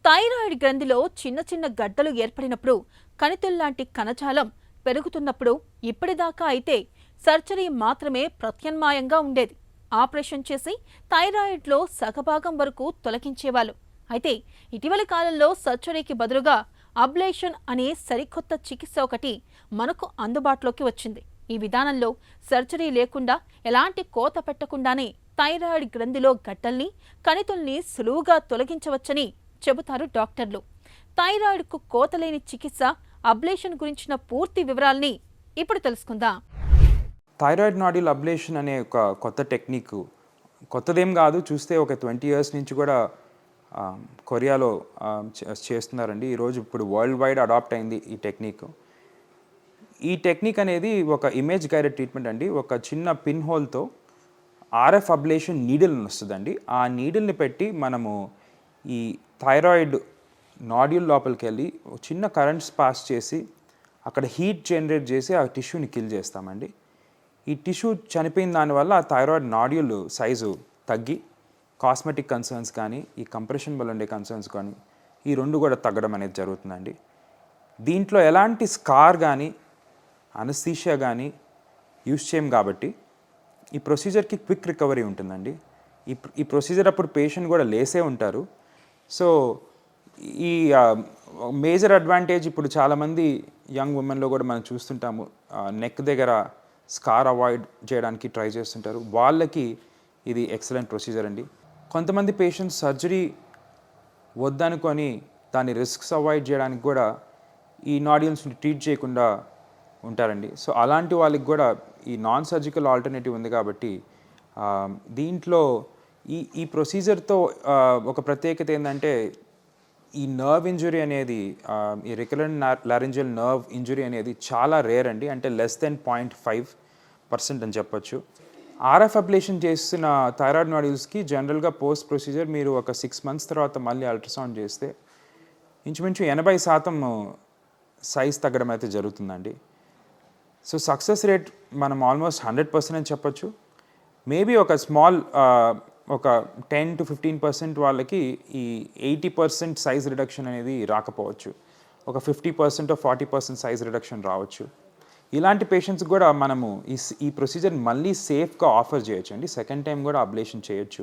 Thyroid గ్రంథిలో చిన్న చిన్న గడ్డలు ఏర్పడినప్పుడు, కణితుల్లాంటి కణజాలం పెరుగుతున్నప్పుడు ఇప్పటిదాకా అయితే సర్జరీ మాత్రమే ప్రత్యామ్నాయంగా ఉండేది. ఆపరేషన్ చేసి థైరాయిడ్లో సగభాగం వరకు తొలగించేవాళ్ళు. అయితే ఇటీవలి కాలంలో సర్జరీకి బదులుగా అబ్లేషన్ అనే సరికొత్త చికిత్స ఒకటి మనకు అందుబాటులోకి వచ్చింది. ఈ విధానంలో సర్జరీ లేకుండా, ఎలాంటి కోత పెట్టకుండానే థైరాయిడ్ గ్రంథిలో గడ్డల్ని, కణితుల్ని సులువుగా తొలగించవచ్చని చెబుతారు డాక్టర్లు. థైరాయిడ్కు కోతలేని చికిత్స అబ్లేషన్ గురించిన పూర్తి వివరాల్ని ఇప్పుడు తెలుసుకుందాం. థైరాయిడ్ నాడ్యూల్ అబ్లేషన్ అనే ఒక కొత్త టెక్నిక్ కొత్తదేం కాదు, చూస్తే ఒక 20 years నుంచి కూడా కొరియాలో చేస్తున్నారండి. ఈరోజు ఇప్పుడు వరల్డ్ వైడ్ అడాప్ట్ అయింది ఈ టెక్నిక్. ఈ టెక్నిక్ అనేది ఒక ఇమేజ్ గైడెడ్ ట్రీట్మెంట్ అండి. ఒక చిన్న పిన్ హోల్తో ఆర్ఎఫ్ అబ్లేషన్ నీడిల్ వస్తుందండి. ఆ నీడిల్ని పెట్టి మనము ఈ థైరాయిడ్ నాడ్యూల్ లోపలికి వెళ్ళి చిన్న కరెంట్స్ పాస్ చేసి అక్కడ హీట్ జనరేట్ చేసి ఆ టిష్యూని కిల్ చేస్తామండి. ఈ టిష్యూ చనిపోయిన దానివల్ల ఆ థైరాయిడ్ నాడ్యూల్ సైజు తగ్గి కాస్మెటిక్ కన్సర్న్స్ కానీ, ఈ కంప్రెషన్ వల్ల ఉండే కన్సర్న్స్ కానీ, ఈ రెండు కూడా తగ్గడం అనేది జరుగుతుందండి. దీంట్లో ఎలాంటి స్కార్ కానీ, అనస్థీషియా కానీ యూస్ చేయం కాబట్టి ఈ ప్రొసీజర్కి క్విక్ రికవరీ ఉంటుందండి. ఈ ప్రొసీజర్ అప్పుడు పేషెంట్ కూడా లేసే ఉంటారు. సో ఈ మేజర్ అడ్వాంటేజ్ ఇప్పుడు చాలామంది యంగ్ ఉమెన్లో కూడా మనం చూస్తుంటాము, నెక్ దగ్గర స్కార్ అవాయిడ్ చేయడానికి ట్రై చేస్తుంటారు. వాళ్ళకి ఇది ఎక్సలెంట్ ప్రొసీజర్ అండి. కొంతమంది పేషెంట్స్ సర్జరీ వద్దనుకొని దాని రిస్క్స్ అవాయిడ్ చేయడానికి కూడా ఈ నాడ్యూల్స్ని ట్రీట్ చేయకుండా ఉంటారండి. సో అలాంటి వాళ్ళకి కూడా ఈ నాన్ సర్జికల్ ఆల్టర్నేటివ్ ఉంది కాబట్టి దీంట్లో ఈ ప్రొసీజర్తో ఒక ప్రత్యేకత ఏంటంటే, ఈ నర్వ్ ఇంజురీ అనేది, ఈ రికరెంట్ లారింజియల్ నర్వ్ ఇంజురీ అనేది చాలా రేర్ అండి. అంటే లెస్ దెన్ 0.5% అని చెప్పొచ్చు. ఆర్ఎఫ్ అబ్లేషన్ చేస్తున్న థైరాయిడ్ నాడ్యూల్స్కి జనరల్గా పోస్ట్ ప్రొసీజర్ మీరు ఒక 6 months తర్వాత మళ్ళీ అల్ట్రాసౌండ్ చేస్తే ఇంచుమించు 80% సైజ్ తగ్గడం అయితే జరుగుతుందండి. సో సక్సెస్ రేట్ మనం ఆల్మోస్ట్ 100% అని చెప్పొచ్చు. మేబీ ఒక స్మాల్ ఒక 10 to 15% వాళ్ళకి ఈ 80% సైజ్ రిడక్షన్ అనేది రాకపోవచ్చు. ఒక 50% 40% సైజ్ రిడక్షన్ రావచ్చు. ఇలాంటి పేషెంట్స్ కూడా మనము ఈ ప్రొసీజర్ మళ్ళీ సేఫ్గా ఆఫర్ చేయొచ్చు అండి. సెకండ్ టైం కూడా అబ్లేషన్ చేయొచ్చు.